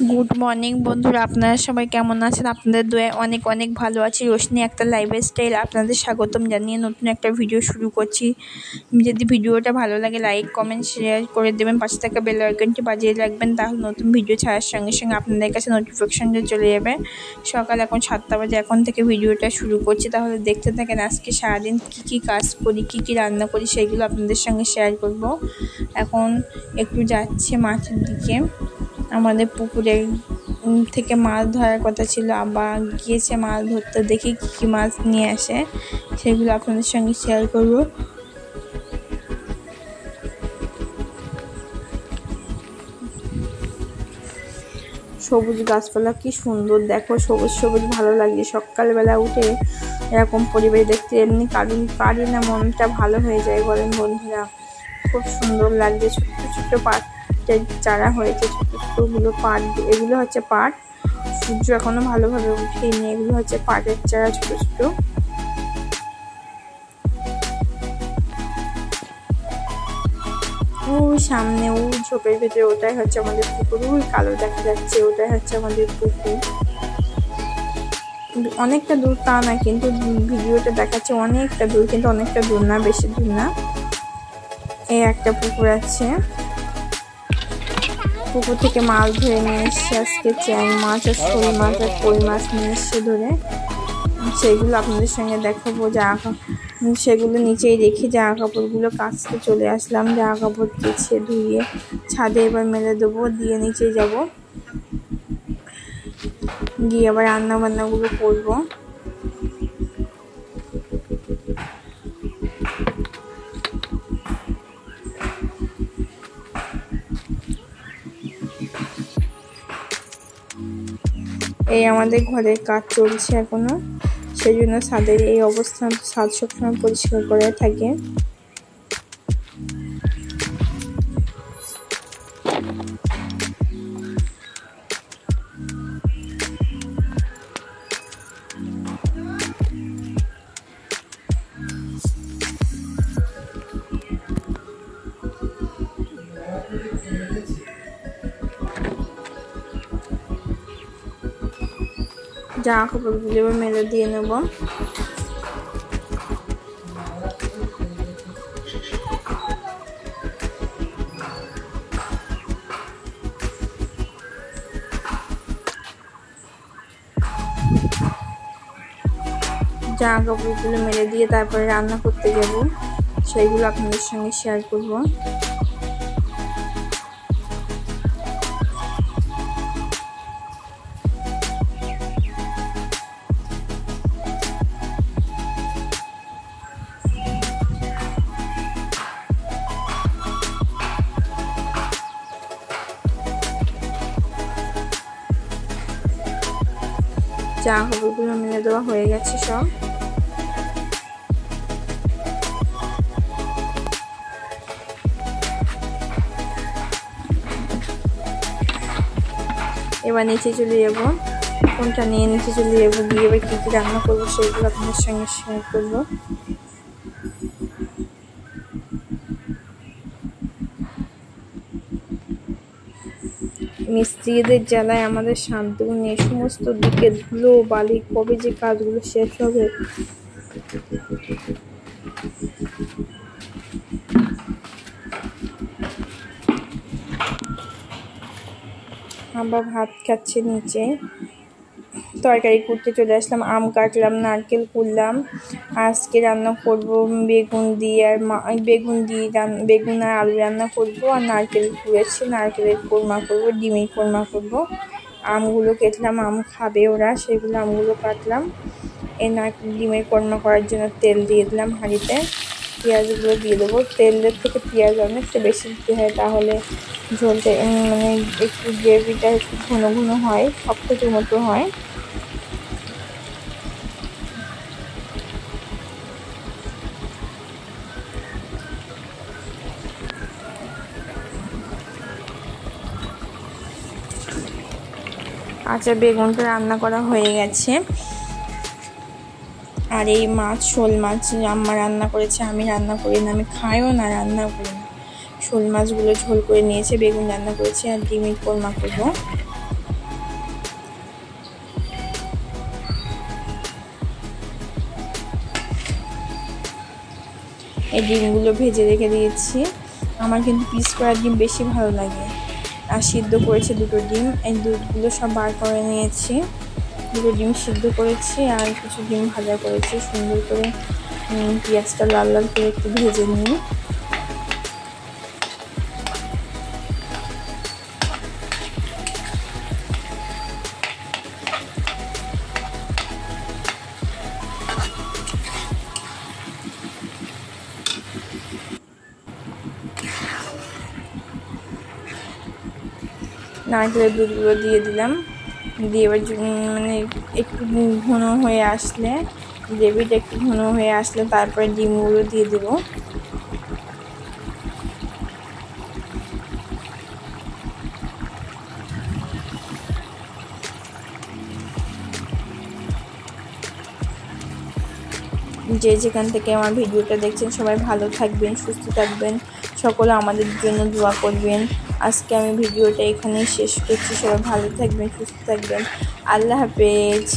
Good morning বন্ধুরা, আপনারা সবাই কেমন আছেন? আপনাদের দোয়ায় অনেক অনেক ভালো আছি। রোশনি একটা লাইফস্টাইল আপনাদের স্বাগতম জানিয়ে নতুন একটা ভিডিও শুরু করছি। যদি ভিডিওটা ভালো লাগে লাইক কমেন্ট শেয়ার করে দেবেন, পাশে থাকা বেল আইকনটি বাজিয়ে রাখবেন, তাহলে নতুন ভিডিও ছাড়ার সঙ্গে সঙ্গে আপনাদের কাছে নোটিফিকেশনটা চলে যাবে। সকাল এখন 7টা বাজে, এখন থেকে ভিডিওটা শুরু করছি। তাহলে দেখতে থাকেন আজকে সারাদিন কী কাজ করি, কী রান্না করি, সেগুলো আপনাদের সঙ্গে শেয়ার করব। এখন একটু যাচ্ছে মাঠের দিকে, আমাদের পুকুরে থেকে মাছ ধরার কথা ছিল, আবার গিয়েছে মাছ ধরতে। দেখি কী মাছ নিয়ে আসে, সেগুলো আপনাদের সঙ্গে শেয়ার করব। সবুজ গাছপালা কি সুন্দর, দেখো সবুজ সবুজ ভালো লাগে। সকালবেলা উঠে এরকম পরিবেশ দেখতে এমনি কারি না মনটা ভালো হয়ে যায় বলেন বন্ধুরা। খুব সুন্দর লাগছে। ছোট্ট ছোট্ট পাটের চারা হয়েছে, ছোট্ট ছোট্টগুলো পাট, এগুলো হচ্ছে পাট। সূর্য এখনো ভালোভাবে উঠেনি। এগুলো হচ্ছে পাটের চারা, ছোট ছোট। ওই সামনে ওই ঝোপের ভেতরে ওটাই হচ্ছে আমাদের পুকুর। ওই কালো দেখা যাচ্ছে, ওটাই হচ্ছে আমাদের পুকুর। অনেকটা দূর তা না, কিন্তু ভিডিওটা দেখাচ্ছে অনেকটা দূর, কিন্তু অনেকটা দূর না, বেশি দূর না। এই একটা পুকুর আছে, পুকুর থেকে মাছ ধরে নিয়ে এসছে আজকে। চ্যাং মাছ আর শোল মাছ আর কই মাছ নিয়ে এসছে ধরে। সেগুলো আপনাদের সঙ্গে দেখাবো। সেগুলো নিচেই রেখে জামা কাপড়গুলো কাচতে চলে আসলাম। জামা কাপড় কেচে ধুয়ে ছাদে এবার মেলে দেবো, দিয়ে নিচে যাব, গিয়ে আবার রান্না বান্নাগুলো করবো। এই আমাদের ঘরের কাজ চলছে এখনো, সেই জন্য ছাদের এই অবস্থা। ছাদ সবসময় পরিষ্কার করে থাকে। জামা কাপড়গুলো এবার মেলে দিয়ে নেব। জামা কাপড়গুলো মেলে দিয়ে তারপরে রান্না করতে যাব, সেইগুলো আপনাদের সঙ্গে শেয়ার করব। জামা কাপড়গুলো মেলে দেওয়া হয়ে গেছে সব। এবার নিচে চলে যাবো, ফোনটা নিয়ে নিচে চলে যাবো, গিয়ে এবার কী কী রান্না করবো সেগুলো আপনাদের সঙ্গে শেয়ার করবো। মিস্ত্রিদের জ্বালায় আমাদের শান্তি নেই। সমস্ত দিকে ধুলো বালি, কবে যে কাজগুলো শেষ হবে। আবার ভাত খাচ্ছে নিচে। তরকারি করতে চলে আসলাম, আম কাটলাম, নারকেল কুড়লাম। আজকে রান্না করব বেগুন দিয়ে আর বেগুন আর আলু রান্না করব, আর নারকেল কুড়েছি, নারকেলের কোরমা করব, ডিমের কোরমা করব। আমগুলো কেটলাম, আম খাবে ওরা, সেগুলো আমগুলো কাটলাম। এই নারকেল ডিমের কোরমা করার জন্য তেল দিয়ে দিলাম হাঁড়িতে, পেঁয়াজগুলো দিয়ে দেবো। তেলের থেকে পেঁয়াজ অনেকটা বেশি দিতে হয়, তাহলে ঝোলটা মানে একটু গ্রেভিটা একটু ঘন ঘন হয়, শক্ত মতো হয়। আচ্ছা, বেগুনটা রান্না করা হয়ে গেছে। আর এই মাছ, শোল মাছ আম্মা রান্না করেছে, আমি রান্না করি না, আমি খাইও না, রান্না করি না। শোল মাছগুলো ঝোল করে নিয়েছে, বেগুন রান্না করেছে, আর ডিমের কোরমা করবো। এই ডিমগুলো ভেজে রেখে দিয়েছি। আমার কিন্তু পিস করা ডিম বেশি ভালো লাগে। আর সিদ্ধ করেছি 2টো ডিম, এই দুধগুলো সব বার করে নিয়েছি। 2টো ডিম সিদ্ধ করেছি আর কিছু ডিম ভাজা করেছি। সুন্দর করে পেঁয়াজটা লাল লাল করে একটু ভেজে নিই। নারকেলের দুধগুলো দিয়ে দিলাম, দিয়ে এবার মানে একটু ঘন হয়ে আসলে, গ্রেভিটা একটু ঘন হয়ে আসলে তারপরে ডিমগুলো দিয়ে দেবো। যে যেখান থেকে আমার ভিডিওটা দেখছেন সবাই ভালো থাকবেন, সুস্থ থাকবেন, সকলে আমাদের জন্য দোয়া করবেন। আজকে আমি ভিডিওটা এখানেই শেষ করছি। সবাই ভালো থাকবেন, সুস্থ থাকবেন। আল্লাহ হাফেজ।